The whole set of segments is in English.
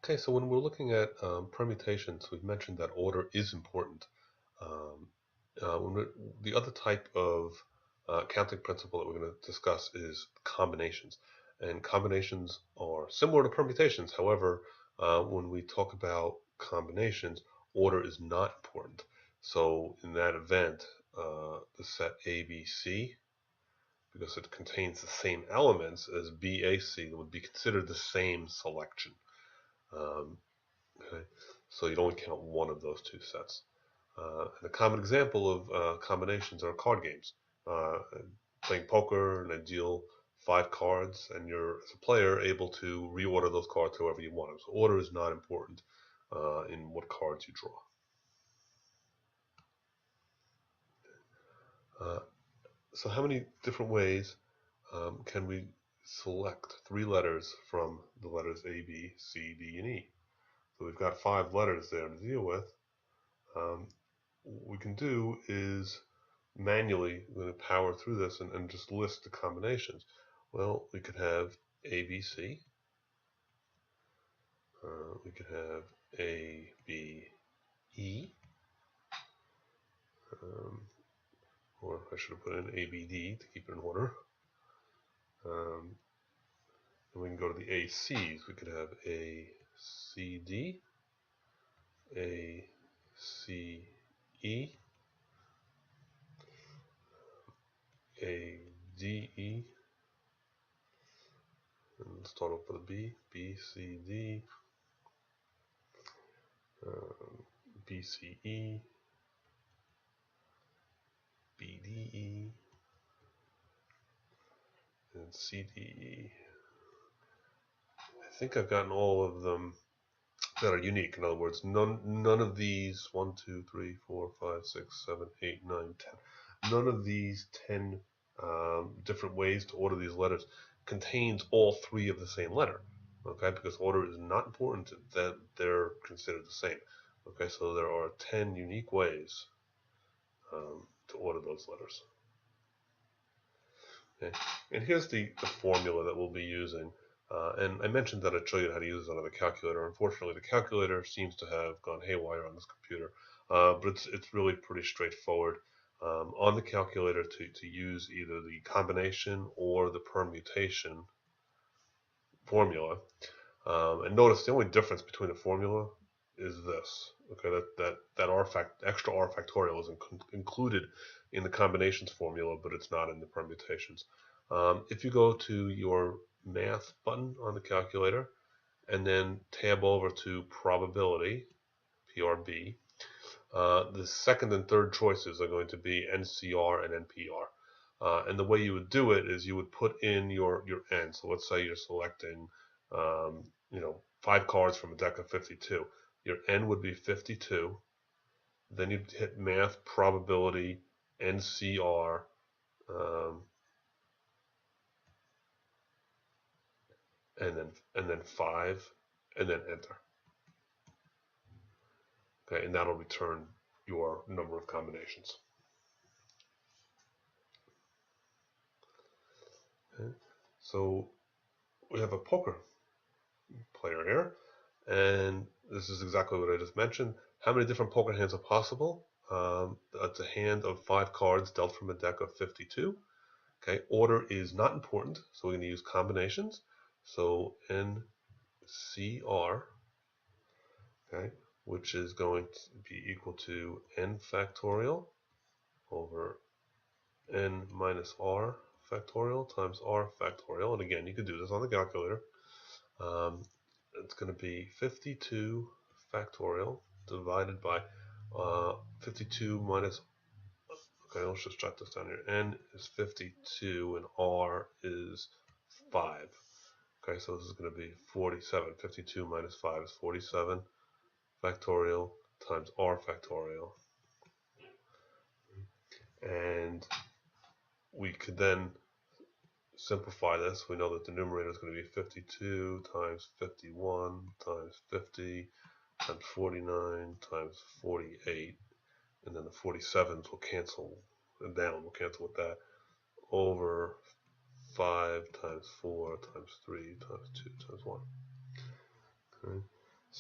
Okay, so when we're looking at permutations, we've mentioned that order is important. Um, the other type of counting principle that we're going to discuss is combinations. And combinations are similar to permutations. However, when we talk about combinations, order is not important. So in that event, the set ABC, because it contains the same elements as BAC, would be considered the same selection. Um, Okay, so you'd only count one of those two sets. And a common example of combinations are card games. Uh, Playing poker, and I deal 5 cards, and you're, as a player, able to reorder those cards however you want them. So order is not important in what cards you draw. Uh, so how many different ways can we select 3 letters from the letters A, B, C, D, and E? So we've got 5 letters there to deal with. What we can do is manually going to power through this and just list the combinations. Well, we could have ABC. We could have ABE. Um, or I should have put in ABD to keep it in order. And we can go to the ACs. We could have ACD, ACE, ADE, and let's start off with a B, BCD, BCE, BDE, and CDE. I think I've gotten all of them that are unique. In other words, none of these 1, 2, 3, 4, 5, 6, 7, 8, 9, 10. None of these 10 different ways to order these letters contains all 3 of the same letter. Okay, because order is not important that they're considered the same. Okay, so there are 10 unique ways to order those letters. Okay, and here's the formula that we'll be using. And I mentioned that I'd show you how to use it on the calculator. Unfortunately, the calculator seems to have gone haywire on this computer, but it's really pretty straightforward on the calculator to use either the combination or the permutation formula. And notice the only difference between the formula is this. Okay, that extra r factorial is included in the combinations formula, but it's not in the permutations. If you go to your math button on the calculator and then tab over to probability, PRB, the second and third choices are going to be NCR and NPR. And the way you would do it is you would put in your N. So let's say you're selecting, 5 cards from a deck of 52. Your N would be 52. Then you'd hit math, probability, NCR, and then 5, and then enter. Okay, and that'll return your number of combinations. Okay. So we have a poker player here, and this is exactly what I just mentioned. How many different poker hands are possible? It's a hand of 5 cards dealt from a deck of 52. Okay, order is not important, so we're going to use combinations. So NCR, okay, which is going to be equal to N factorial over N minus R factorial times R factorial. And again, you could do this on the calculator. It's going to be 52 factorial divided by 52 minus, okay, let's just jot this down here. N is 52 and R is 5. Okay, so this is going to be 47. 52 minus 5 is 47 factorial times R factorial. And we could then simplify this. We know that the numerator is going to be 52 times 51 times 50 times 49 times 48, and then the 47s will cancel down. We'll cancel with that over 5 times 4 times 3 times 2 times 1. Okay.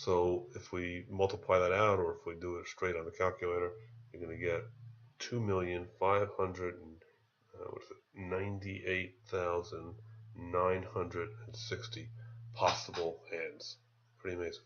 So if we multiply that out, or if we do it straight on the calculator, you're going to get 2,598,960 possible hands. Pretty amazing.